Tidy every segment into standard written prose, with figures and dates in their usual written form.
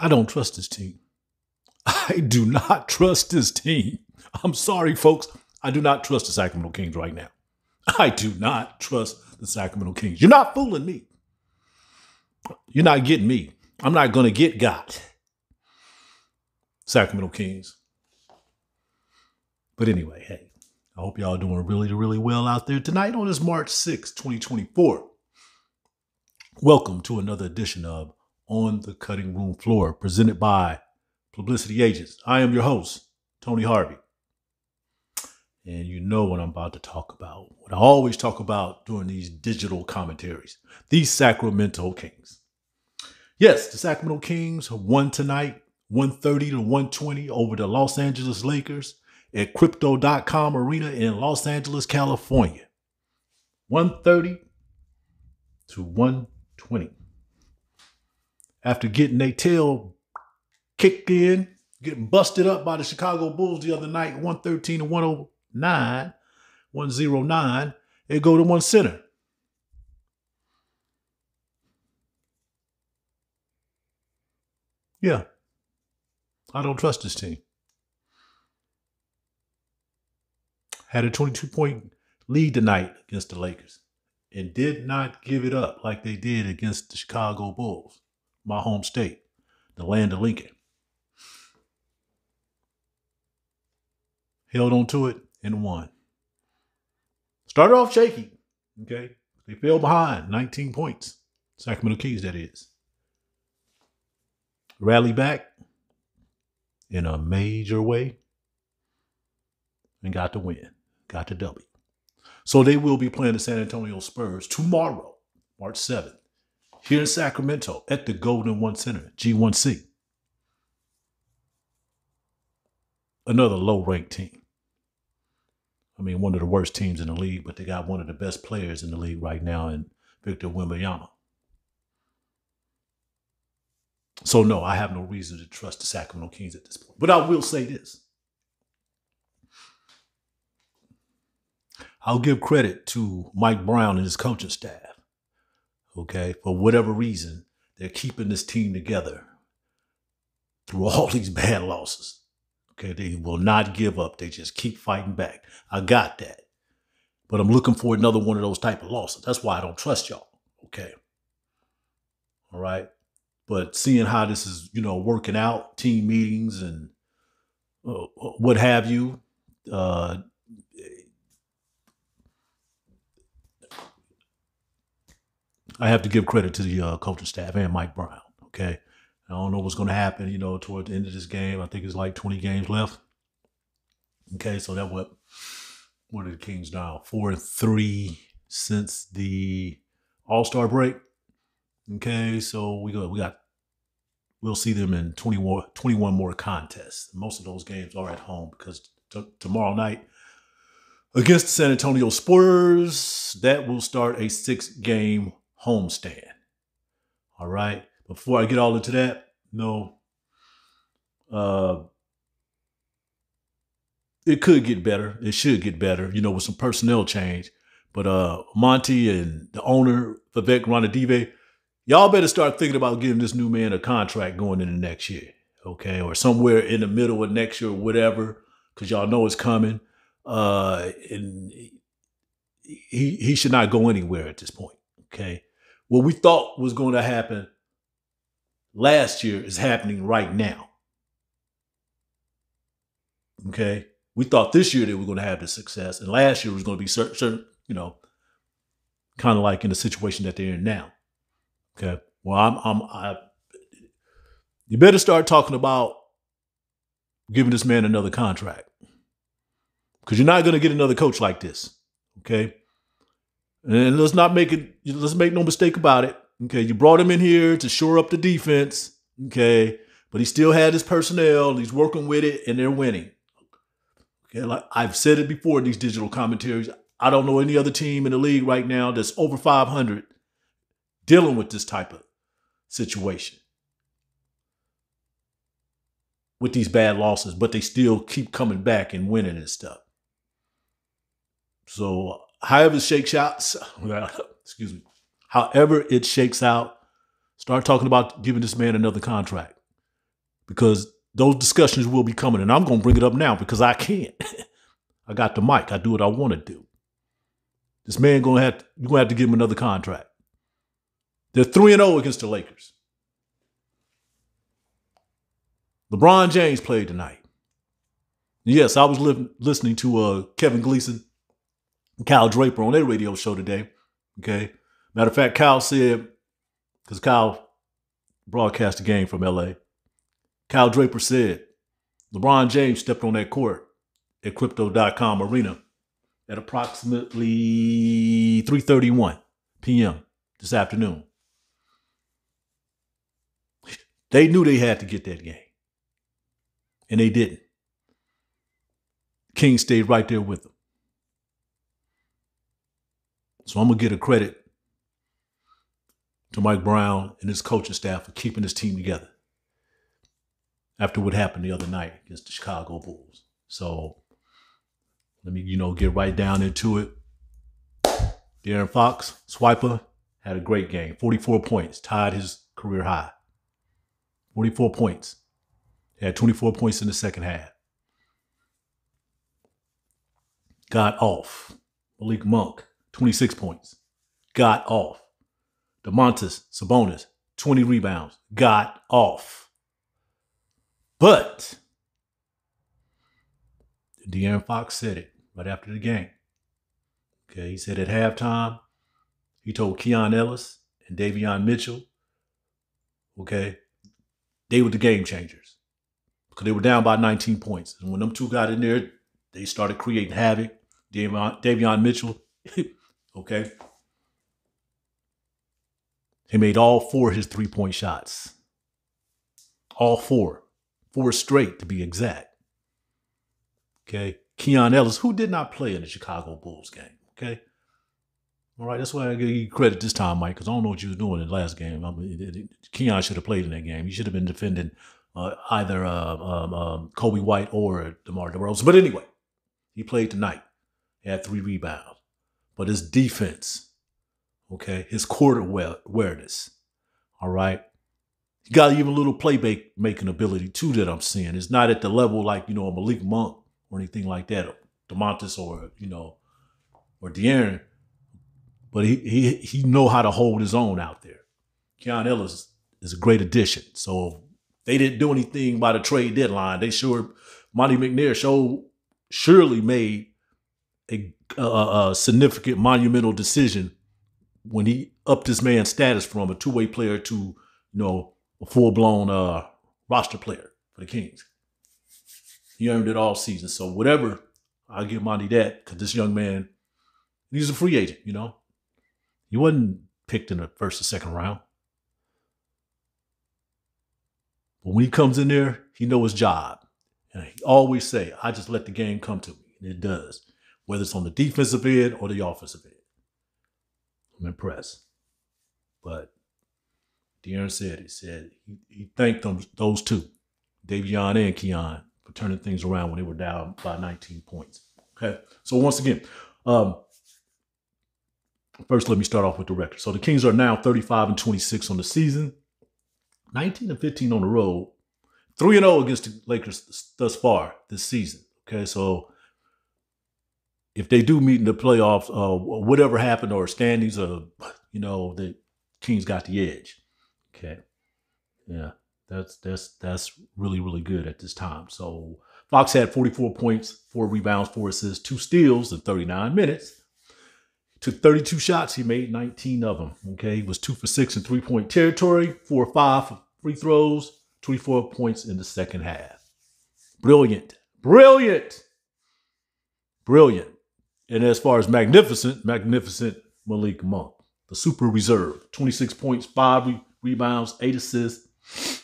I don't trust this team. I do not trust this team. I'm sorry, folks. I do not trust the Sacramento Kings right now. I do not trust the Sacramento Kings. You're not fooling me. You're not getting me. I'm not going to get got. Sacramento Kings. But anyway, hey, I hope y'all doing really, really well out there tonight on this March 6, 2024. Welcome to another edition of On the Cutting Room Floor, presented by Publicity Agents. I am your host, Tony Harvey. And you know what I'm about to talk about. What I always talk about during these digital commentaries. These Sacramento Kings. Yes, the Sacramento Kings won tonight, 130 to 120 over the Los Angeles Lakers at Crypto.com Arena in Los Angeles, California. 130 to 120. After getting their tail kicked in, getting busted up by the Chicago Bulls the other night, 113 to 109, it go to one center. Yeah, I don't trust this team. Had a 22-point lead tonight against the Lakers and did not give it up like they did against the Chicago Bulls, my home state, the land of Lincoln. Held on to it and won. Started off shaky, okay? They fell behind 19 points. Sacramento Kings, that is. Rallied back in a major way and got the win, got the W. So they will be playing the San Antonio Spurs tomorrow, March 7th, here in Sacramento at the Golden One Center, G1C. Another low-ranked team. I mean, one of the worst teams in the league, but they got one of the best players in the league right now in Victor Wembanyama. So, no, I have no reason to trust the Sacramento Kings at this point. But I will say this. I'll give credit to Mike Brown and his coaching staff, okay? For whatever reason, they're keeping this team together through all these bad losses. Okay, they will not give up. They just keep fighting back. I got that. But I'm looking for another one of those type of losses. That's why I don't trust y'all. Okay. All right. But seeing how this is, working out, team meetings and what have you, I have to give credit to the coaching staff and Mike Brown. Okay. I don't know what's going to happen, toward the end of this game. I think it's like 20 games left. Okay, so that what are the Kings now? 4-3 since the All-Star break. Okay, so we'll see them in 21 more contests. Most of those games are at home because tomorrow night against the San Antonio Spurs, that will start a 6-game homestand. All right. Before I get all into that, it could get better. It should get better, with some personnel change. But Monte and the owner, Vivek Ranadive, y'all better start thinking about giving this new man a contract going into next year, okay? Or somewhere in the middle of next year or whatever, because y'all know it's coming. And he should not go anywhere at this point, okay? What we thought was going to happen last year is happening right now. Okay. We thought this year they were going to have the success, and last year was going to be certain, kind of like in the situation that they're in now. Okay. Well, you better start talking about giving this man another contract, because you're not going to get another coach like this. Okay. And let's make no mistake about it. Okay, you brought him in here to shore up the defense, okay, but he still had his personnel, and he's working with it, and they're winning. Okay, like I've said it before in these digital commentaries, I don't know any other team in the league right now that's over 500 dealing with this type of situation with these bad losses, but they still keep coming back and winning and stuff. So however it shakes out, excuse me, however it shakes out, start talking about giving this man another contract. because those discussions will be coming, and I'm going to bring it up now because I can't. I got the mic. I do what I want to do. This man you're going to have to give him another contract. They're 3-0 against the Lakers. LeBron James played tonight. Yes, I was listening to Kevin Gleason and Kyle Draper on their radio show today. Okay. Matter of fact, Kyle said, because Kyle broadcast the game from LA, Kyle Draper said LeBron James stepped on that court at Crypto.com Arena at approximately 3:31 p.m. this afternoon. They knew they had to get that game. And they didn't. Kings stayed right there with them. So I'm going to give a credit to Mike Brown and his coaching staff for keeping his team together after what happened the other night against the Chicago Bulls. So let me, get right down into it. De'Aaron Fox, swiper, had a great game. 44 points, tied his career high. 44 points. He had 24 points in the second half. Got off. Malik Monk, 26 points. Got off. Domantas Sabonis, 20 rebounds. Got off. But De'Aaron Fox said it right after the game. Okay, he said at halftime, he told Keon Ellis and Davion Mitchell, okay, they were the game changers because they were down by 19 points. And when them two got in there, they started creating havoc. Davion Mitchell, okay, he made all 4 of his 3-point shots. All 4. 4 straight to be exact. Okay. Keon Ellis, who did not play in the Chicago Bulls game. Okay. All right. That's why I give you credit this time, Mike, because I don't know what you was doing in the last game. Keon should have played in that game. He should have been defending either Kobe White or DeMar DeRozan. But anyway, he played tonight. He had 3 rebounds. But his defense, okay, his court awareness, all right, he got even a little playmaking ability too that I'm seeing. It's not at the level like, a Malik Monk or anything like that, or DeMontis or De'Aaron, but he know how to hold his own out there. Keon Ellis is a great addition. So they didn't do anything by the trade deadline. Monte McNair surely made a significant monumental decision when he upped his man's status from a two-way player to, a full-blown roster player for the Kings. He earned it all season. So whatever, I'll give Monty that, because this young man, he's a free agent, He wasn't picked in the first or second round. But when he comes in there, he knows his job. And he always say, I just let the game come to me. And it does. Whether it's on the defensive end or the offensive end. I'm impressed. But De'Aaron said, he thanked those two, Davion and Keon, for turning things around when they were down by 19 points. Okay. So once again, first let me start off with the record. So the Kings are now 35-26 on the season, 19-15 on the road, 3-0 against the Lakers thus far this season. Okay. So if they do meet in the playoffs, whatever happened or standings, the Kings got the edge. Okay. Yeah. That's really, really good at this time. So Fox had 44 points, 4 rebounds, 4 assists, 2 steals in 39 minutes. He took 32 shots. He made 19 of them. Okay. He was 2 for 6 in 3-point territory, 4 or 5 for free throws, 24 points in the second half. Brilliant. And as far as magnificent Malik Monk, the super reserve, 26 points, 5 rebounds, 8 assists,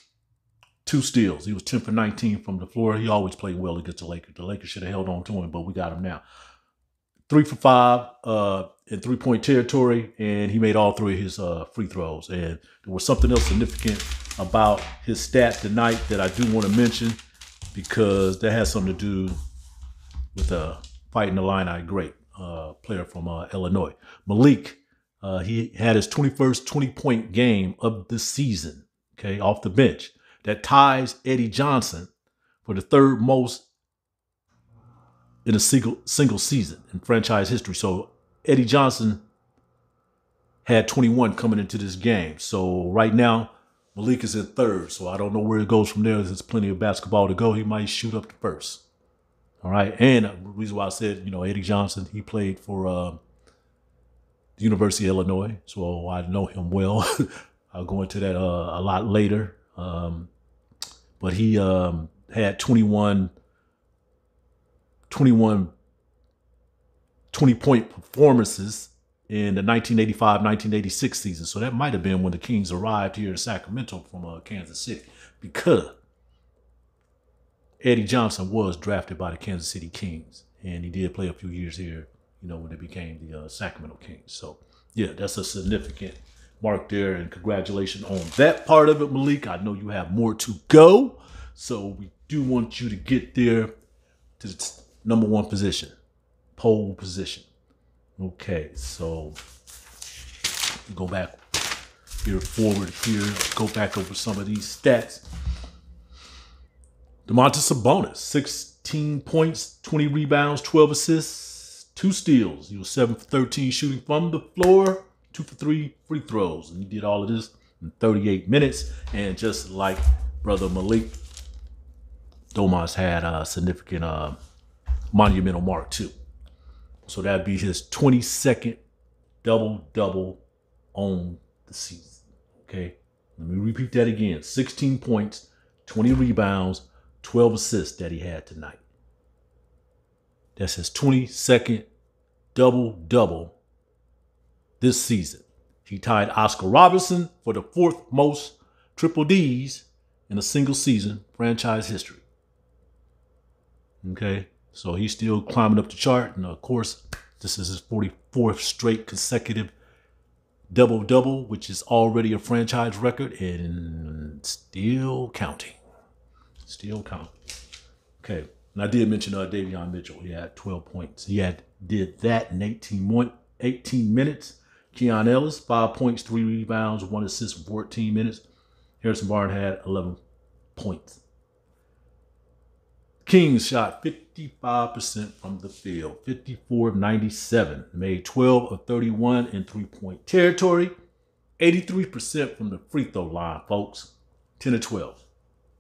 2 steals. He was 10 for 19 from the floor. He always played well against the Lakers. The Lakers should have held on to him, but we got him now. 3 for 5 in 3-point territory, and he made all 3 of his free throws. And there was something else significant about his stat tonight that I do want to mention, because that has something to do with Fighting Illini great player from Illinois. Malik, he had his 21st 20-point game of the season, okay, off the bench. that ties Eddie Johnson for the third most in a single season in franchise history. So Eddie Johnson had 21 coming into this game. So right now, Malik is in third. So I don't know where it goes from there. There's plenty of basketball to go. He might shoot up to first. All right. And the reason why I said, Eddie Johnson, he played for the University of Illinois. So I know him well. I'll go into that a lot later. But he had 20-point performances in the 1985-1986 season. So that might have been when the Kings arrived here in Sacramento from Kansas City, because Eddie Johnson was drafted by the Kansas City Kings, and he did play a few years here, when they became the Sacramento Kings. So, yeah, that's a significant mark there, and congratulations on that part of it, Malik. I know you have more to go, so we do want you to get there to the number one position, pole position. Okay, so go back here, forward here, go back over some of these stats. Domantas Sabonis, 16 points, 20 rebounds, 12 assists, 2 steals. He was 7 for 13 shooting from the floor, 2 for 3 free throws. And he did all of this in 38 minutes. And just like brother Malik, Domas had a significant monumental mark too. So that'd be his 22nd double-double on the season. Okay, let me repeat that again. 16 points, 20 rebounds, 12 assists that he had tonight. That's his 22nd double-double this season. He tied Oscar Robertson for the 4th most triple Ds in a single season franchise history. Okay, so he's still climbing up the chart. And of course, this is his 44th straight consecutive double-double, which is already a franchise record and still counting. Still counting. Okay, and I did mention Davion Mitchell. He had 12 points. He did that in 18 minutes. Keon Ellis, 5 points, 3 rebounds, 1 assist in 14 minutes. Harrison Barnes had 11 points. Kings shot 55% from the field, 54 of 97. Made 12 of 31 in three-point territory, 83% from the free throw line, folks. 10 of 12.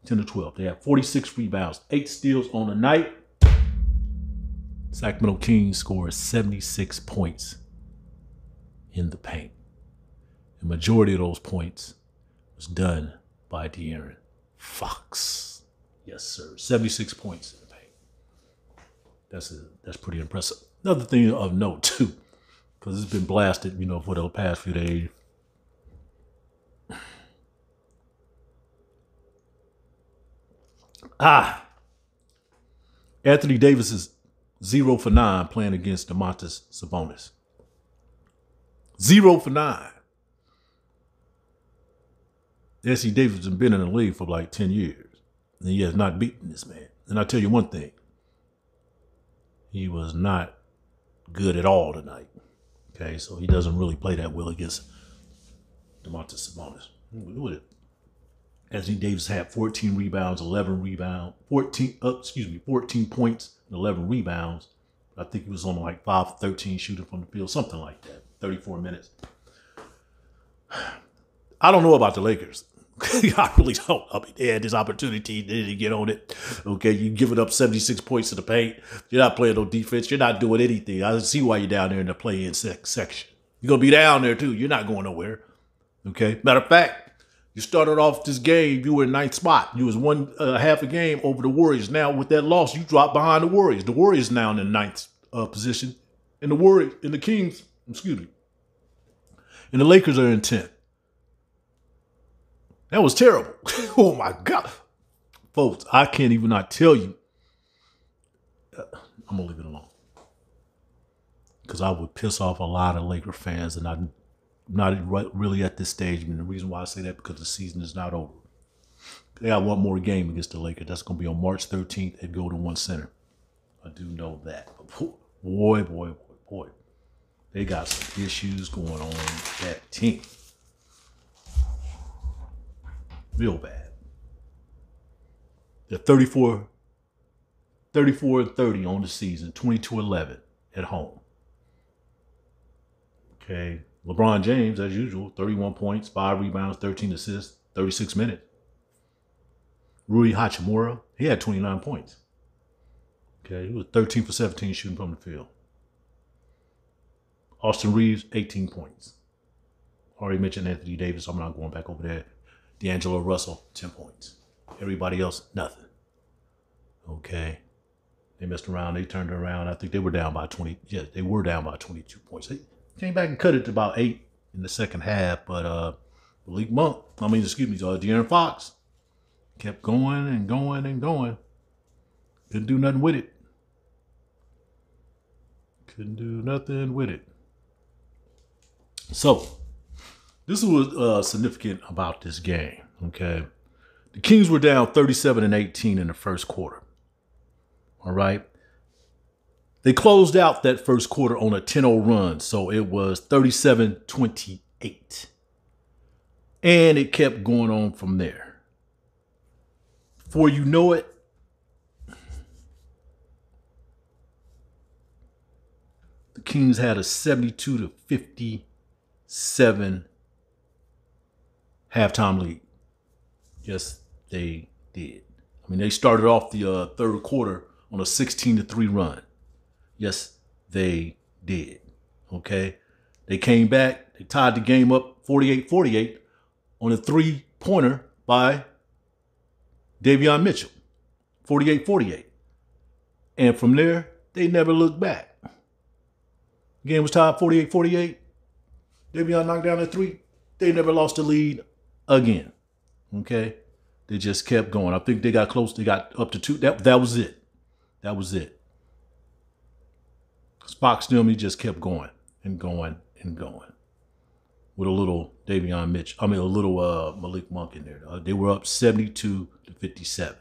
10 of 12. They had 46 rebounds, 8 steals on the night. Sacramento Kings scored 76 points in the paint. The majority of those points was done by De'Aaron Fox. Yes, sir. 76 points in the paint. That's pretty impressive. Another thing of note, too, because it's been blasted, for the past few days. Anthony Davis is 0 for 9 playing against Domantas Sabonis. 0 for 9. Anthony Davis has been in the league for like 10 years. And he has not beaten this man. And I'll tell you one thing. He was not good at all tonight. Okay, so he doesn't really play that well against Domantas Sabonis. Look at it. Anthony Davis had 14 rebounds, 14 points, and 11 rebounds. I think he was on like 5 for 13 shooting from the field, something like that. 34 minutes. I don't know about the Lakers. I really don't. I mean, they had this opportunity. They didn't get on it. Okay, you giving up 76 points to the paint. You're not playing no defense. You're not doing anything. I see why you're down there in the play-in section. You're going to be down there, too. You're not going nowhere. Okay? Matter of fact, you started off this game. You were in 9th spot. You was one half a game over the Warriors. Now, with that loss, you dropped behind the Warriors. The Warriors now in the 9th position. And the Kings, and the Lakers are in 10th. That was terrible. Oh, my God. Folks, I can't even not tell you. I'm going to leave it alone. Because I would piss off a lot of Laker fans, and I'm not really at this stage. And the reason why I say that, because the season is not over. They got one more game against the Lakers. That's going to be on March 13th at Golden One Center. I do know that. But boy. They got some issues going on with that team. Real bad. They're 34-30 on the season, 22-11 at home. Okay. LeBron James, as usual, 31 points, 5 rebounds, 13 assists, 36 minutes. Rui Hachimura, he had 29 points. Okay, he was 13 for 17 shooting from the field. Austin Reeves, 18 points. Already mentioned Anthony Davis, I'm not going back over there. D'Angelo Russell, 10 points. Everybody else, nothing. Okay. They messed around, they turned it around. I think they were down by 20. Yeah, they were down by 22 points. They came back and cut it to about 8 in the second half, but De'Aaron Fox kept going and going and going. Couldn't do nothing with it. Couldn't do nothing with it. So, this was significant about this game, okay? The Kings were down 37-18 in the first quarter. All right. They closed out that first quarter on a 10-0 run, so it was 37-28. And it kept going on from there. Before you know it, the Kings had a 72-57 halftime lead. Yes, they did. I mean, they started off the third quarter on a 16-3 run. Yes, they did. Okay. They came back. They tied the game up 48-48 on a 3-pointer by Davion Mitchell. 48-48. And from there, they never looked back. The game was tied 48-48. Davion knocked down a 3. They never lost the lead again. Okay. They just kept going. I think they got close. They got up to 2. That was it. That was it. Spock Stilmy just kept going and going and going with a little Davion Mitchell. I mean, a little Malik Monk in there. They were up 72-57.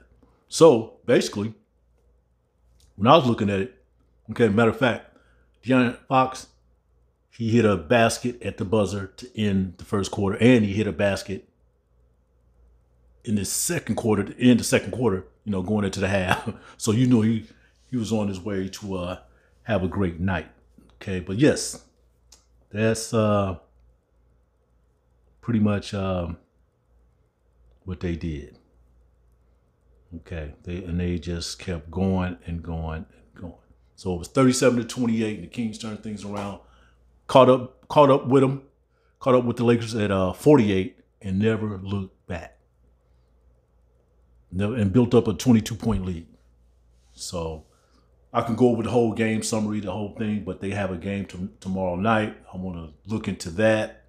So basically, when I was looking at it, okay, matter of fact, De'Aaron Fox, he hit a basket at the buzzer to end the first quarter, and he hit a basket in the second quarter to end the second quarter, going into the half. So he was on his way to have a great night. Okay, but yes, that's pretty much what they did. Okay, they just kept going and going and going. So it was 37-28, and the Kings turned things around, caught up with them, caught up with the Lakers at 48, and never looked back. And built up a 22-point lead. So I can go over the whole game summary, the whole thing, but they have a game tomorrow night. I want to look into that.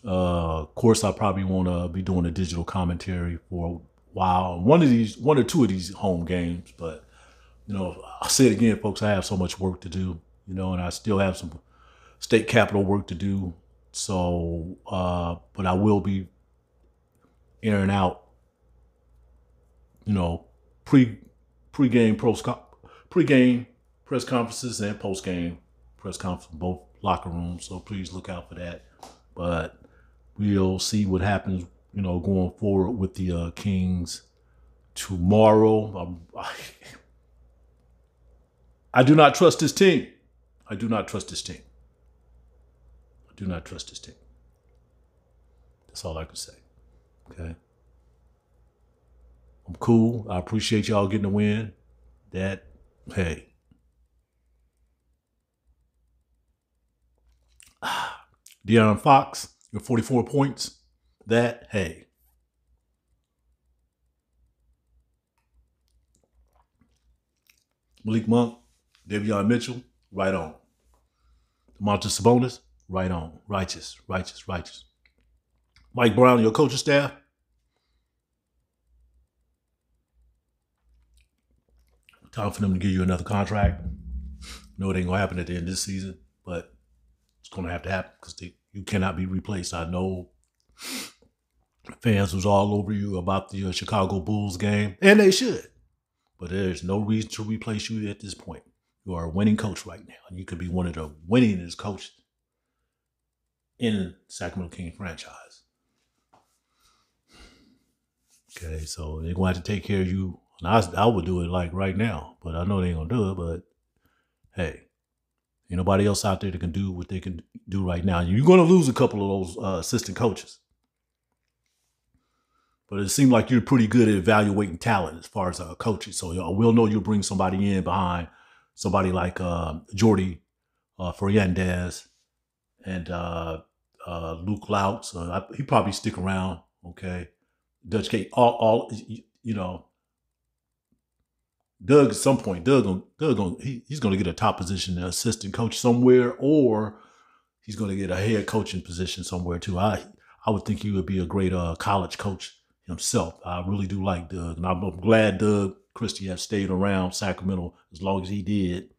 Of course, I probably want to be doing a digital commentary for a while. One or two of these home games, but I'll say it again, folks. I have so much work to do, and I still have some state capitol work to do. So, but I will be airing out, pre-game press conferences and post-game press conferences in both locker rooms. So please look out for that. But we'll see what happens, going forward with the Kings tomorrow. I do not trust this team. I do not trust this team. I do not trust this team. That's all I can say. Okay. I'm cool. I appreciate y'all getting a win. Hey. De'Aaron Fox, your 44 points. Hey. Malik Monk, Davion Mitchell, right on. Domantas Sabonis, right on. Righteous. Mike Brown, your coaching staff. Time for them to give you another contract. No, it ain't gonna happen at the end of this season, but it's gonna have to happen because you cannot be replaced. I know fans was all over you about the Chicago Bulls game, and they should. But there's no reason to replace you at this point. You are a winning coach right now, and you could be one of the winningest coaches in Sacramento Kings franchise. Okay, so they're going to have to take care of you. And I would do it like right now, but I know they ain't going to do it. But hey, ain't nobody else out there that can do what they can do right now. You're going to lose a couple of those assistant coaches. But it seemed like you're pretty good at evaluating talent as far as coaching. So we'll know you'll bring somebody in behind somebody like Jordy Fernandez and Luke Louts. He probably stick around. Okay, Dutch K. All you know. Doug at some point, he's gonna get a top position, an assistant coach somewhere, or he's gonna get a head coaching position somewhere too. I would think he would be a great college coach himself. I really do like Doug, and I'm glad Doug Christie has stayed around Sacramento as long as he did.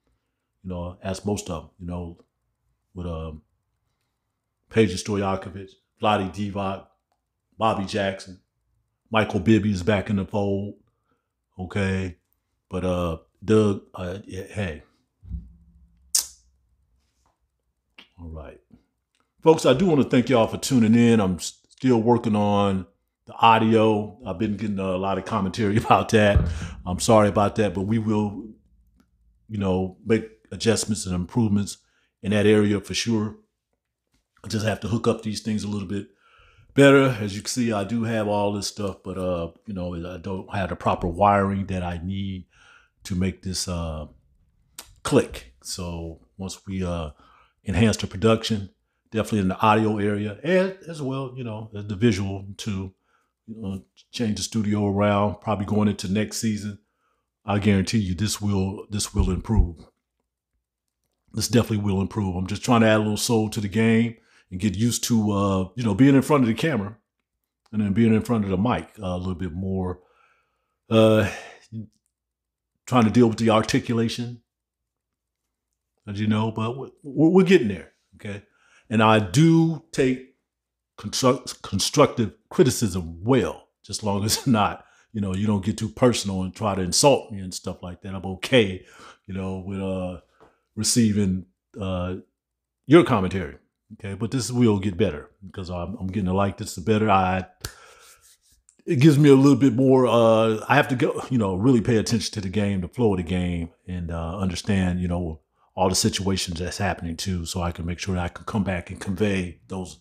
You know, as most of them, you know, with Peja Stojakovic, Vlade Divac, Bobby Jackson, Michael Bibby is back in the fold. Okay. But Doug, hey. All right. Folks, I do want to thank y'all for tuning in. I'm still working on the audio. I've been getting a lot of commentary about that. I'm sorry about that, but we will, you know, make adjustments and improvements in that area for sure. I just have to hook up these things a little bit better. As you can see, I do have all this stuff, but you know, I don't have the proper wiring that I need to make this click. So once we enhance the production, definitely in the audio area, and as well, you know, the visual too, you know, change the studio around, probably going into next season, I guarantee you this will improve. This definitely will improve. I'm just trying to add a little soul to the game and get used to, you know, being in front of the camera and then being in front of the mic a little bit more. Trying to deal with the articulation, as you know, but we're getting there, okay? And I do take constructive criticism well, just long as it's not, you know, you don't get too personal and try to insult me and stuff like that. I'm okay, you know, with receiving your commentary, okay? But this will get better because I'm getting to like this the better. It gives me a little bit more, I have to go, you know, really pay attention to the game, the flow of the game, and understand, you know, all the situations that's happening too, so I can make sure that I can come back and convey those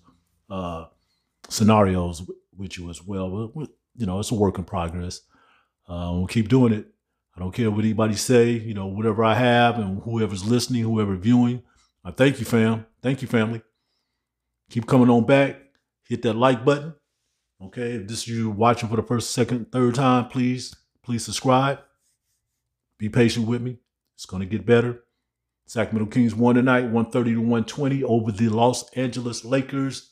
scenarios with you as well. You know, it's a work in progress. We'll keep doing it. I don't care what anybody say, you know, whatever I have and whoever's listening, whoever viewing, I thank you, fam. Thank you, family. Keep coming on back. Hit that like button. Okay, if this is you watching for the first, second, third time, please subscribe. Be patient with me. It's going to get better. Sacramento Kings won tonight, 130 to 120 over the Los Angeles Lakers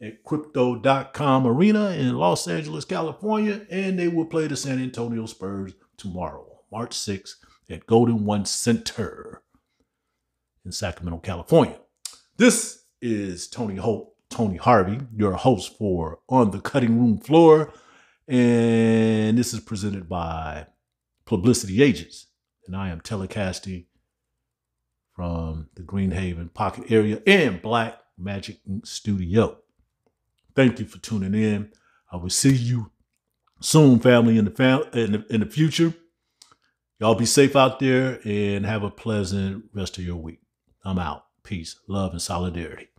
at Crypto.com Arena in Los Angeles, California. And they will play the San Antonio Spurs tomorrow, March 6th at Golden One Center in Sacramento, California. This is Tony Harvey, your host for On the Cutting Room Floor. And this is presented by Publicity Agents. And I am telecasting from the Greenhaven Pocket area and Black Magic Studio. Thank you for tuning in. I will see you soon, family, in the future. Y'all be safe out there and have a pleasant rest of your week. I'm out. Peace, love, and solidarity.